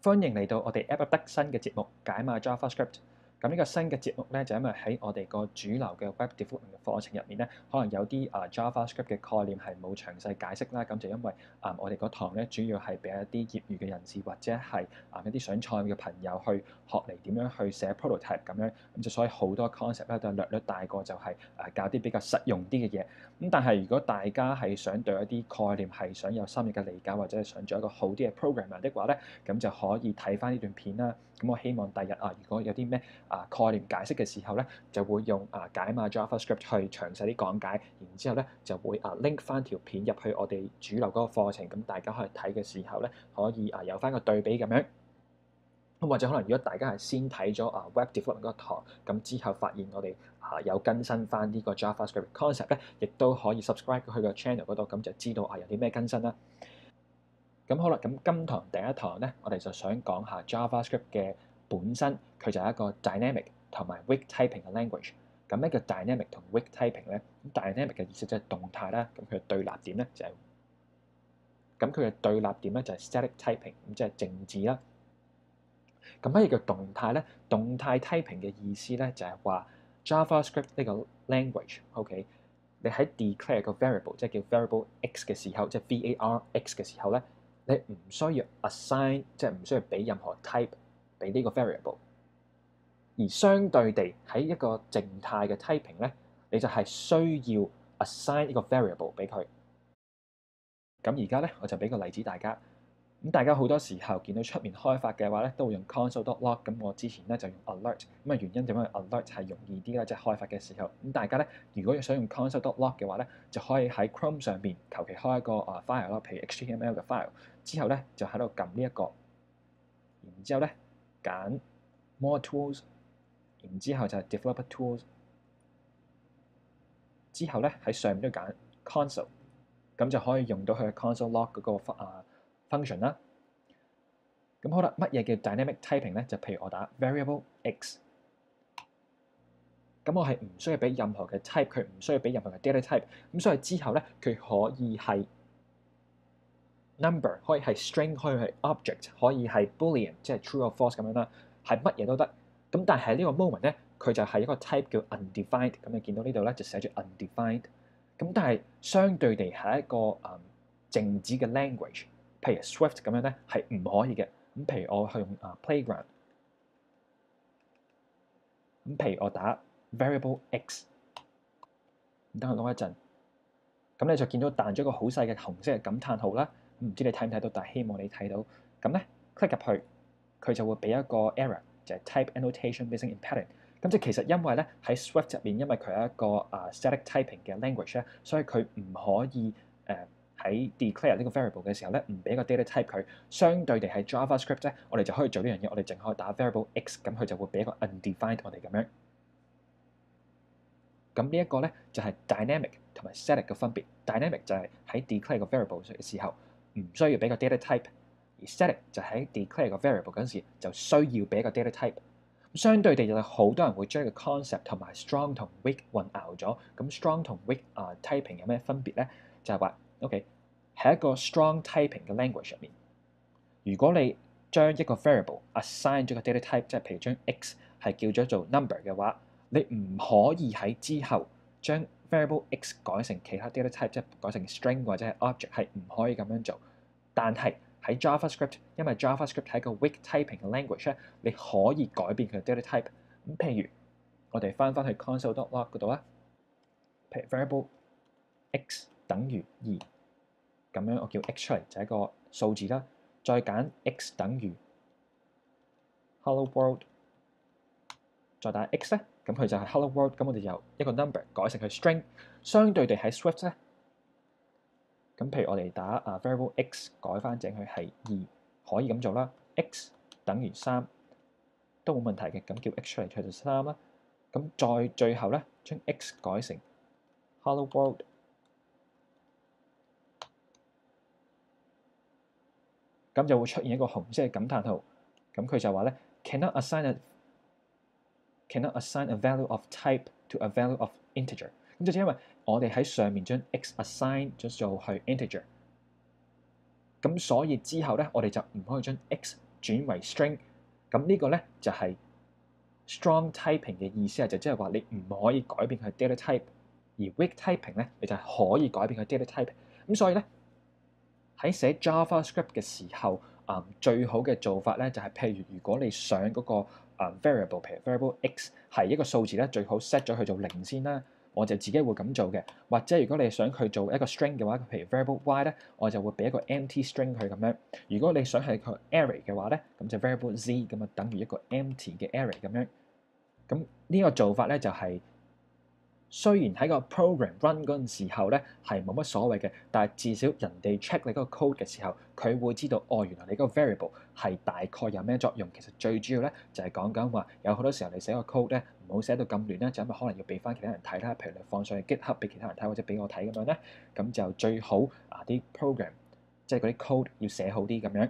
歡迎嚟到我哋 App 得新嘅節目解碼 JavaScript。咁呢個新嘅節目咧，就因為喺我哋個主流嘅 Web Development 嘅課程入面咧，可能有啲JavaScript 嘅概念係冇詳細解釋啦。咁就因為我哋嗰堂咧，主要係俾一啲業餘嘅人士或者係一啲想創業嘅朋友去學嚟點樣去寫 prototype 咁樣。咁就所以好多 concept 咧都係略大過，就係教啲比較實用啲嘅嘢。咁但係如果大家係想對一啲概念係想有深入嘅理解，或者係想做一個好啲嘅 programmer 的話咧，咁就可以睇翻呢段片啦。咁我希望第日如果有啲咩概念解釋嘅時候咧，就會用解碼 JavaScript 去詳細啲講解，然之後咧就會link 翻條片入去我哋主流嗰個課程，咁大家可以睇嘅時候咧，可以有翻個對比咁樣。咁或者可能如果大家係先睇咗Web Development 嗰個堂，咁之後發現我哋有更新翻呢個 JavaScript concept 咧，亦都可以 subscribe 去個 channel 嗰度，咁就知道有啲咩更新啦。咁好啦，咁今堂第一堂咧，我哋就想講下 JavaScript 嘅本身，佢就係一個 dynamic 同埋 weak typing 嘅 language。咁咩叫 dynamic 同 weak typing 咧？咁 dynamic 嘅意思即係動態啦，咁佢嘅對立點咧就係static typing，咁即係靜止啦。咁乜嘢叫動態咧？動態 typing 嘅意思咧就係話 JavaScript 呢個 language，OK，你喺 declare 個 variable，即係叫 variable x 嘅時候，即係 var_x 嘅時候咧，你唔需要 assign，即係唔需要俾任何 type 俾呢個 variable。而相對地喺一個靜態嘅 typing 咧，你就係需要 assign 呢個 variable 俾佢。咁而家咧，我就俾個例子大家。咁大家好多時候見到出面開發嘅話咧，都會用 console.log。咁我之前咧就用 alert。咁原因點解 alert 係容易啲咧？即係開發嘅時候。咁大家咧，如果想用 console.log 嘅話咧，就可以喺 Chrome 上邊求其開一個file 啦，譬如 HTML 嘅 file。之後咧就喺度撳呢一個，然之後咧揀 More Tools，然之後就係 Developer Tools。之後咧喺上面都揀 console，咁就可以用到佢嘅 console.log 嗰個function 啦。咁好啦，乜嘢叫 dynamic typing 咧？就譬如我打 variable x， 咁我係唔需要俾任何嘅 type， 佢唔需要俾任何嘅 data type。咁所以之後咧，佢可以係 number， 可以係 string， 可以係 object， 可以係 boolean， 即係 true or false 咁樣啦，係乜嘢都得。咁但係呢個 moment 咧，佢就係一個 type 叫 undefined。咁你見到呢度咧就寫住 undefined。咁但係相對地係一個靜止嘅 language， 譬如 Swift 咁樣咧係唔可以嘅。咁譬如我去用playground， 咁譬如我打 variable x， 等我講一陣，咁你就見到彈咗個好細嘅紅色嘅感嘆號啦。唔知你睇唔睇到，但係希望你睇到。咁咧 click 入去，佢就會俾一個 error， 就係 type annotation missing in pattern。咁即係其實因為咧喺 Swift 入面，因為佢係一個static typing 嘅 language 咧，所以佢唔可以喺 declare 呢個 variable 嘅時候咧，唔俾個 data type 佢。相對地喺 JavaScript 咧，我哋就可以做呢樣嘢，我哋淨可以打 variable x， 咁佢就會俾一個 undefined 我哋咁樣。咁呢一個咧就係 dynamic 同埋 static 嘅分別。dynamic 就係喺 declare 個 variable 嘅時候唔需要俾個 data type， 而 static 就喺 declare 個 variable 嗰陣時就需要俾一個 data type。相對地就係好多人會將個 concept 同埋 strong 同 weak 混淆咗。咁 strong 同 weak typing 有咩分別咧？就係話 OK 喺一個 strong typing 嘅 language 入面，如果你將一個 variable assign 咗個 data type， 即係譬如將 x 係叫咗做 number 嘅話，你唔可以喺之後將 variable x 改成其他 data type， 即係改成 string 或者係 object， 係唔可以咁樣做。但係喺 JavaScript， 因為 JavaScript 係一個 weak typing 嘅 language 咧，你可以改變佢嘅 data type。咁譬如我哋翻去 console.log 嗰度啦，譬如 variable x 等於2，咁樣我叫 x 出嚟就係一個數字啦。再揀 x 等於 hello world， 再打 x 咧，咁佢就係 hello world。咁我哋由一個 number 改成佢 string。相對地喺 Swift 咧，咁譬如我哋打variable x 改翻正佢係2，可以咁做啦。x 等於3都冇問題嘅，咁叫 x 出嚟佢就3啦。咁再最後咧，將 x 改成 hello world， 咁就會出現一個紅色嘅感嘆號。咁佢就話咧 cannot assign a value of type to a value of integer。咁就因為我哋喺上面將 x assign 咗做去 integer，咁所以之後咧我哋就唔可以將 x 轉為 string。咁呢個咧就係 strong typing 嘅意思係就即係話你唔可以改變佢 data type，而 weak typing 咧你就係可以改變佢 data type。咁所以咧喺寫 JavaScript 嘅時候，最好嘅做法咧就係譬如如果你想嗰個variable，譬如 variable x 係一個數字咧，最好 set 咗佢做0先啦。我就自己會咁做嘅。或者如果你想佢做一個 string 嘅話，譬如 variable y 咧，我就會俾一個 empty string 佢咁樣。如果你想係佢 array 嘅話咧，咁就 variable z 咁啊，等於一個 empty 嘅 array 咁樣。咁呢個做法咧就係、雖然喺個 program run 嗰陣時候咧係冇乜所謂嘅，但係至少人哋 check 你嗰個 code 嘅時候，佢會知道哦，原來你嗰個 variable 係大概有咩作用。其實最主要咧就係講緊話，有好多時候你寫個 code 咧唔好寫到咁亂啦，就因為可能要俾翻其他人睇啦。譬如你放上去 GitHub 俾其他人睇，或者俾我睇咁樣咧，咁就最好啲 program 即係嗰啲 code 要寫好啲咁樣。